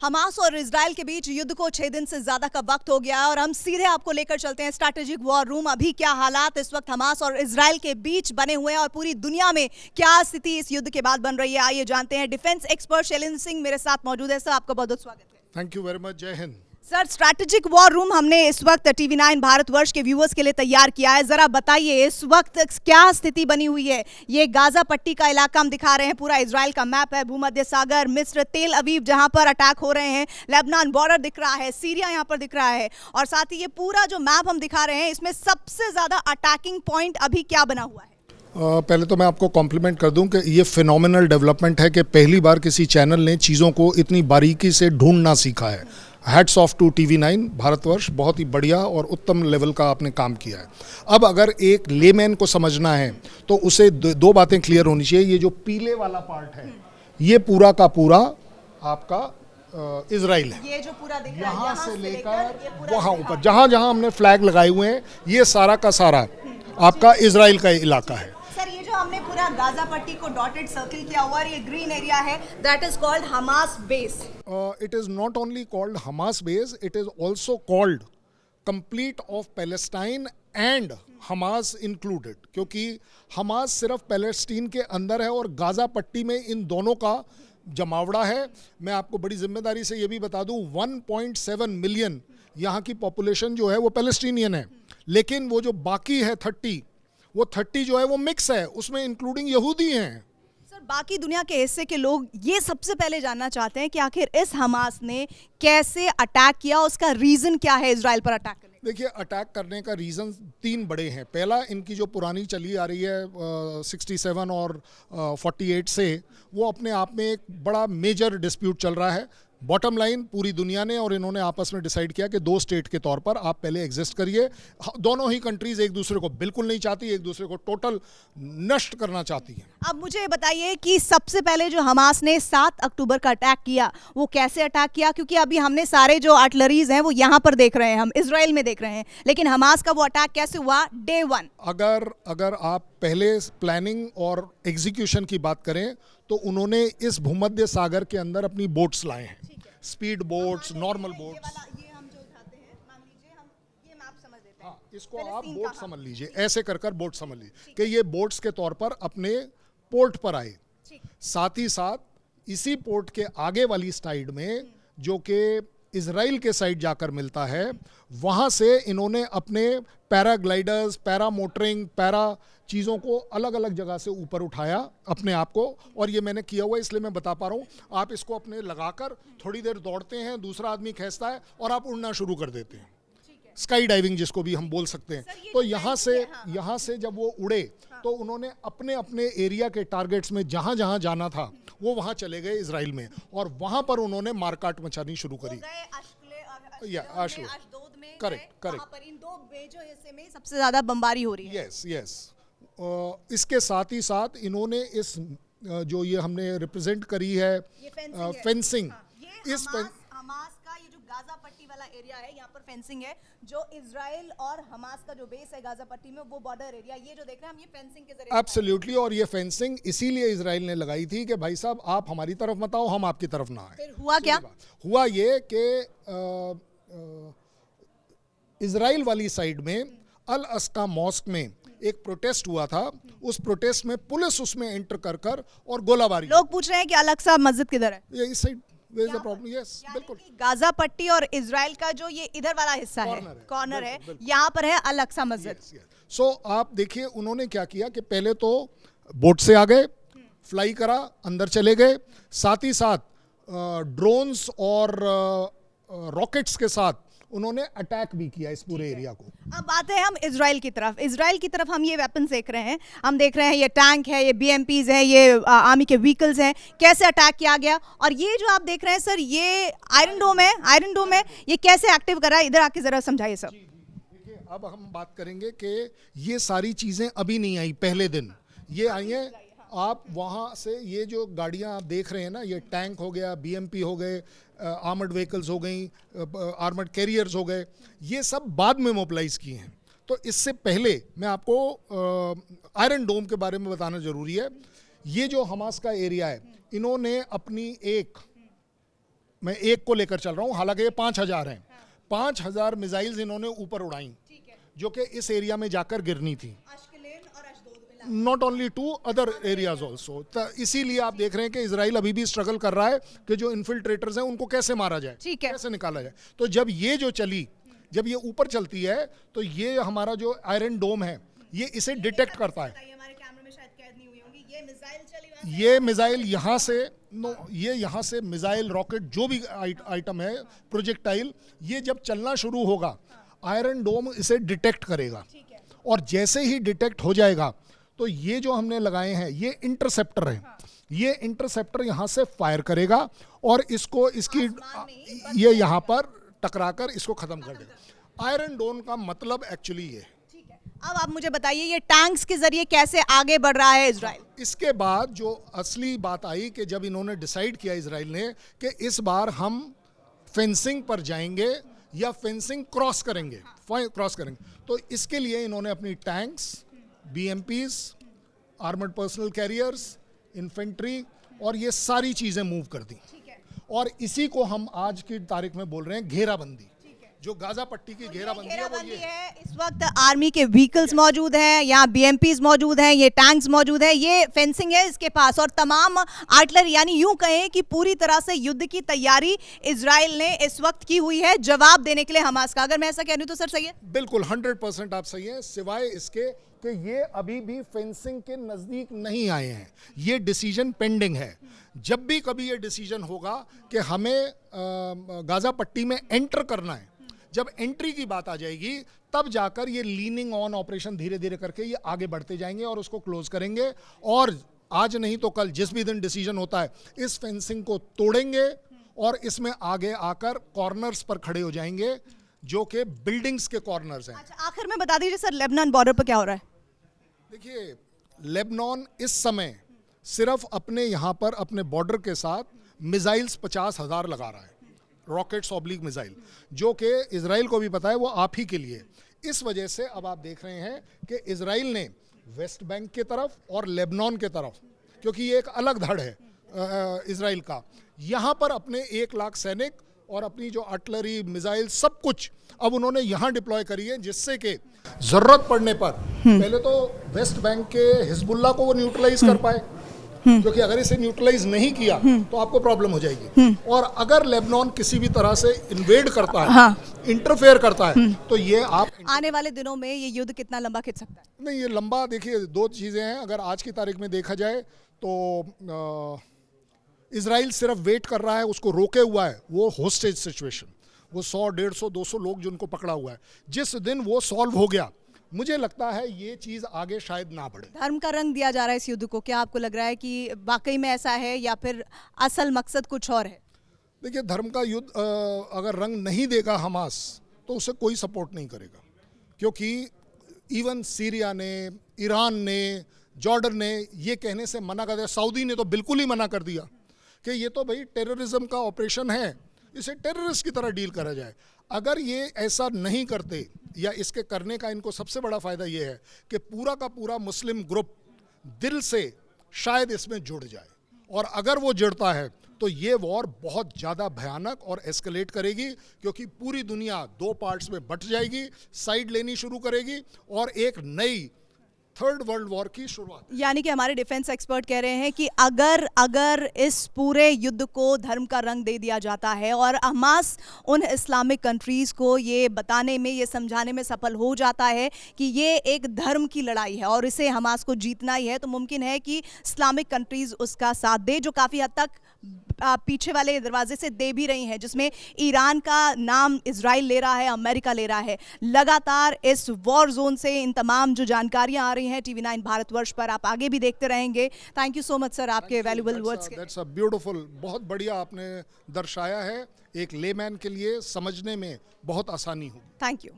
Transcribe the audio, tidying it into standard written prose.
Hamas और Israel के बीच युद्ध को 6 दिन से ज्यादा का वक्त हो गया है और हम सीधे आपको लेकर चलते हैं स्ट्रैटेजिक वॉर रूम। अभी क्या हालात इस वक्त हमास और इजराइल के बीच बने हुए हैं और पूरी दुनिया में क्या स्थिति इस युद्ध के बाद बन रही है, आइए जानते हैं। डिफेंस एक्सपर्ट शैलेंद्र सिंह मेरे साथ मौजूद है। सर, आपका बहुत बहुत स्वागत है। Thank you very much. जय Hind. Sir, strategic war room हमने इस वक्त टीवी9 भारतवर्ष के व्यूअर्स के लिए तैयार किया है। जरा बताइए इस वक्त क्या स्थिति बनी हुई है। ये गाजा पट्टी का इलाका हम दिखा रहे हैं, पूरा इजराइल का मैप है, भूमध्य सागर, मिस्र, तेल अवीव जहां पर अटैक हो रहे हैं, लेबनान बॉर्डर दिख रहा है, सीरिया यहां पर दिख रहा है और साथ ही ये पूरा जो मैप हम दिखा रहे हैं इसमें सबसे ज्यादा अटैकिंग पॉइंट अभी क्या बना हुआ है? पहले तो मैं आपको कॉम्प्लीमेंट कर दूं कि ये फिनोमिनल डेवलपमेंट है कि पहली बार किसी चैनल ने चीज़ों को इतनी बारीकी से ढूंढना सीखा है। Hats off to TV nine Bharatvarsh, बहुत ही बढ़िया और उत्तम लेवल का आपने काम किया है। अब अगर एक लेमैन को समझना है तो उसे दो बातें क्लियर होनी चाहिए। ये जो पीले वाला पार्ट है ये पूरा का पूरा आपका इजराइल है। ये जो पूरा दिख रहा है यहाँ से लेकर वहाँ ऊपर जहाँ जहाँ हमने फ्लैग लगाए हुए हैं ये सारा का सारा आपका इजराइल का इलाका है। सर, ये जो हमने पूरा गाजा पट्टी को डॉटेड सर्किल किया हुआ है, ये ग्रीन एरिया है, that is called Hamas base. It is not only called Hamas base, it is also called complete of Palestine and Hamas included, क्योंकि हमास सिर्फ पैलेस्टीन के अंदर है और गाजा पट्टी में इन दोनों का जमावड़ा है। मैं आपको बड़ी जिम्मेदारी से ये भी बता दूं 1.7 मिलियन यहाँ की पॉपुलेशन जो है वो पैलेस्टीनियन है, लेकिन वो जो बाकी है 30 जो है वो मिक्स है, उसमें इंक्लूडिंग यहूदी हैं। सर, बाकी दुनिया के हिस्से के लोग ये सबसे पहले जानना चाहते हैं कि आखिर इस हमास ने कैसे अटैक किया, उसका रीजन क्या है इजराइल पर अटैक करने? देखिए, अटैक करने का रीज़न 3 बड़े हैं। पहला, इनकी जो पुरानी चली आ रही है 67 और 48 से, वो अपने आप में एक बड़ा मेजर डिस्प्यूट चल रहा है। बॉटम लाइन, पूरी दुनिया ने और इन्होंने आपस में डिसाइड किया कि 2 स्टेट के तौर पर आप पहले एग्जिस्ट करिए। दोनों ही कंट्रीज एक दूसरे को बिल्कुल नहीं चाहती, एक दूसरे को टोटल नष्ट करना चाहती हैं। अब मुझे बताइए कि सबसे पहले जो हमास ने 7 अक्टूबर का अटैक किया वो कैसे अटैक किया, क्योंकि अभी हमने सारे जो आर्टिलरीज हैं वो यहाँ पर देख रहे हैं, हम इजराइल में देख रहे हैं, लेकिन हमास का वो अटैक कैसे हुआ डे 1? अगर आप पहले प्लानिंग और एग्जीक्यूशन की बात करें तो उन्होंने इस भूमध्य सागर के अंदर अपनी बोट्स लाए हैं, स्पीड बोट्स, नॉर्मल बोट्स। ये हम जो उठाते हैं, मान लीजिए हम ये मैप समझ लेते हैं। हाँ, इसको आप बोट समझ लीजिए, ऐसे कर बोट समझ लीजिए कि ये बोट्स के तौर पर अपने पोर्ट पर आए। साथ ही साथ इसी पोर्ट के आगे वाली साइड में जो कि इजराइल के साइड जाकर मिलता है, वहाँ से इन्होंने अपने पैराग्लाइडर्स, पैरा मोटरिंग, पैरा चीज़ों को अलग अलग जगह से ऊपर उठाया अपने आप को। और ये मैंने किया हुआ है इसलिए मैं बता पा रहा हूँ। आप इसको अपने लगाकर थोड़ी देर दौड़ते हैं, दूसरा आदमी खींचता है और आप उड़ना शुरू कर देते हैं, स्काई डाइविंग जिसको भी हम बोल सकते हैं। तो यहाँ से जब वो उड़े तो उन्होंने अपने अपने एरिया के टारगेट्स में जहाँ जहाँ जाना था वो वहाँ चले गए इजराइल में, और वहाँ पर उन्होंने मारकाट मचानी शुरू करी। करेक्ट। इन 2 मेजर हिस्से में सबसे ज्यादा बमबारी हो रही है। यस। इसके साथ ही साथ इन्होंने इस जो ये हमने रिप्रेजेंट करी है फेंसिंग, इस हमास का ये जो गाजा पट्टी वाला एरिया है, यहाँ पर फेंसिंग है। जो इजराइल और हमास का जो बेस है गाजा पट्टी में, वो बॉर्डर एरिया, ये जो देख रहे हैं हम, ये फेंसिंग के जरिए। एब्सोल्युटली। और ये फेंसिंग इसीलिए इजराइल ने लगाई थी कि भाई साहब आप हमारी तरफ मत आओ, हम आपकी तरफ ना आए। फिर हुआ क्या? हुआ ये कि इजराइल वाली साइड में अल अक्सा मॉस्क में एक प्रोटेस्ट हुआ था। उस प्रोटेस्ट में पुलिस उसमें एंटर कर और गोलाबारी। लोग पूछ रहे हैं कि अल अक्सा मस्जिद किधर है? ये इस side, there is a problem. Yes, बिल्कुल। गाजा पट्टी और इजराइल का जो ये इधर वाला हिस्सा है, कॉर्नर है, यहाँ पर है अल अक्सा मस्जिद। सो आप देखिए उन्होंने क्या किया कि पहले तो बोट से आ गए, फ्लाई करा, अंदर चले गए, साथ ही साथ ड्रोन्स और रॉकेट्स के साथ उन्होंने अटैक भी किया इस पूरे एरिया को। अब बात है हम इजराइल की तरफ हम ये वेपन्स देख रहे हैं, हम देख रहे हैं ये टैंक है, ये BMPs है, ये आर्मी के व्हीकल्स हैं, कैसे अटैक किया गया। और ये जो आप देख रहे हैं सर, ये आयरन डोम है, ये कैसे एक्टिव करा, इधर आके जरा समझाइए सर। देखिए, अब हम बात करेंगे कि ये सारी चीजें अभी नहीं आई, पहले दिन ये आई हैं। आप वहाँ से ये जो गाड़ियाँ आप देख रहे हैं ना, ये टैंक हो गया, BMP हो गए, आर्मर्ड व्हीकल्स हो गई, आर्मर्ड कैरियर्स हो गए, ये सब बाद में मोबिलाइज किए हैं। तो इससे पहले मैं आपको आयरन डोम के बारे में बताना ज़रूरी है। ये जो हमास का एरिया है, इन्होंने अपनी एक मैं एक को लेकर चल रहा हूं, हालांकि ये 5,000 हैं। 5,000 मिसाइल्स इन्होंने ऊपर उड़ाई, जो कि इस एरिया में जाकर गिरनी थी। Not only to other areas also. इसीलिए आप देख रहे हैं कि इजराइल अभी भी स्ट्रगल कर रहा है कि जो इन्फिल्ट्रेटर्स हैं उनको कैसे मारा जाए, कैसे निकाला जाए। तो जब ये जो चली, जब ये ऊपर चलती है, तो ये हमारा जो आयरन डोम है ये इसे डिटेक्ट करता है। ये मिसाइल यहाँ से ये यहाँ से मिसाइल, रॉकेट, जो भी आइटम है, प्रोजेक्टाइल, ये जब चलना शुरू होगा आयरन डोम इसे डिटेक्ट करेगा, और जैसे ही डिटेक्ट हो जाएगा तो ये जो हमने लगाए हैं ये इंटरसेप्टर है। ये इंटरसेप्टर यहाँ से फायर करेगा और इसको इसकी ये यहाँ पर टकराकर इसको खत्म कर देगा। आयरन डोम का मतलब एक्चुअली ये। अब आप मुझे बताइए ये टैंक्स के जरिए कैसे आगे बढ़ रहा है इजराइल? इसके बाद जो असली बात आई कि जब इन्होंने डिसाइड किया इजराइल ने कि इस बार हम फेंसिंग पर जाएंगे या फेंसिंग क्रॉस करेंगे, तो इसके लिए इन्होंने अपनी tanks, BMPs, armoured personal carriers, infantry और ये सारी चीज़ें मूव कर दी। और इसी को हम आज की तारीख में बोल रहे हैं घेराबंदी। जो गाजा पट्टी की घेराबंदी है वो ये है। इस वक्त आर्मी के व्हीकल्स मौजूद हैं, यहाँ BMPs मौजूद हैं, ये टैंक्स मौजूद हैं, ये फेंसिंग है इसके पास, और तमाम आर्टिलरी, यानी यूं कहें कि पूरी तरह से युद्ध की तैयारी इजराइल ने इस वक्त की हुई है जवाब देने के लिए हमास का। अगर मैं ऐसा कह रही हूं तो सर सही है? बिल्कुल 100% आप सही हैं, सिवाय इसके कि ये अभी भी फेंसिंग के नजदीक नहीं आए हैं। ये डिसीजन पेंडिंग है। जब भी कभी ये डिसीजन होगा कि हमें गाजा पट्टी में एंटर करना है, जब एंट्री की बात आ जाएगी तब जाकर ये लीनिंग ऑन ऑपरेशन धीरे धीरे करके ये आगे बढ़ते जाएंगे और उसको क्लोज करेंगे। और आज नहीं तो कल, जिस भी दिन डिसीजन होता है, इस फेंसिंग को तोड़ेंगे और इसमें आगे आकर कॉर्नर्स पर खड़े हो जाएंगे, जो कि बिल्डिंग्स के कॉर्नर्स हैं। अच्छा, आखिर में बता दीजिए सर, लेबनान बॉर्डर पर क्या हो रहा है? देखिए, लेबनान इस समय सिर्फ अपने यहाँ पर अपने बॉर्डर के साथ मिसाइल्स 50,000 लगा रहा है, रॉकेट्स ऑब्लिक मिसाइल, जो कि इजराइल को भी पता है वो आप ही के लिए। इस वजह से अब आप देख रहे हैं कि इजराइल ने वेस्ट बैंक के तरफ और लेबनान के तरफ, क्योंकि ये एक अलग धड़ है इजराइल का, यहाँ पर अपने 1 लाख सैनिक और अपनी जो आर्टिलरी, मिसाइल, सब कुछ अब उन्होंने यहाँ डिप्लॉय करी है, जिससे कि जरूरत पड़ने पर पहले तो वेस्ट बैंक के हिजबुल्ला को वो न्यूट्रलाइज कर पाए, क्योंकि अगर इसे न्यूट्रलाइज नहीं किया तो आपको प्रॉब्लम हो जाएगी। और अगर लेबनान किसी भी तरह से इन्वेड करता है, इंटरफेयर करता है, तो ये आप आने वाले दिनों में ये युद्ध कितना लंबा खिंच सकता है? नहीं, ये लंबा, देखिए 2 चीज़ें हैं। अगर आज की तारीख में देखा जाए तो इजराइल सिर्फ वेट कर रहा है, उसको रोके हुआ है वो होस्टेज सिचुएशन, वो 100, 150, 200 लोग जिनको पकड़ा हुआ है। जिस दिन वो सॉल्व हो गया, मुझे लगता है ये चीज़ आगे शायद ना बढ़े। धर्म का रंग दिया जा रहा है इस युद्ध को, क्या आपको लग रहा है कि वाकई में ऐसा है या फिर असल मकसद कुछ और है? देखिए, धर्म का युद्ध अगर रंग नहीं देगा हमास, तो उसे कोई सपोर्ट नहीं करेगा, क्योंकि इवन सीरिया ने, ईरान ने, जॉर्डन ने ये कहने से मना कर दिया, सऊदी ने तो बिल्कुल ही मना कर दिया कि ये तो भाई टेररिज्म का ऑपरेशन है, इसे टेररिस्ट की तरह डील करा जाए। अगर ये ऐसा नहीं करते, या इसके करने का इनको सबसे बड़ा फ़ायदा ये है कि पूरा का पूरा मुस्लिम ग्रुप दिल से शायद इसमें जुड़ जाए, और अगर वो जुड़ता है तो ये वॉर बहुत ज़्यादा भयानक और एस्केलेट करेगी, क्योंकि पूरी दुनिया 2 पार्ट्स में बट जाएगी, साइड लेनी शुरू करेगी और एक नई 3rd वर्ल्ड वॉर की शुरुआत। यानी कि हमारे डिफेंस एक्सपर्ट कह रहे हैं कि अगर इस पूरे युद्ध को धर्म का रंग दे दिया जाता है और हमास उन इस्लामिक कंट्रीज़ को ये बताने में, ये समझाने में सफल हो जाता है कि ये एक धर्म की लड़ाई है और इसे हमास को जीतना ही है, तो मुमकिन है कि इस्लामिक कंट्रीज़ उसका साथ दे, जो काफ़ी हद तक पीछे वाले दरवाजे से दे भी रही हैं, जिसमें ईरान का नाम इजराइल ले रहा है, अमेरिका ले रहा है। लगातार इस वॉर जोन से इन तमाम जो जानकारियां आ रही हैं TV9 भारतवर्ष पर, आप आगे भी देखते रहेंगे। Thank you so much sir, आपके वैल्यूएबल वर्ड्स के। दैट्स अ ब्यूटीफुल, बहुत बढ़िया आपने दर्शाया है, एक लेमैन के लिए समझने में बहुत आसानी होगी। Thank you.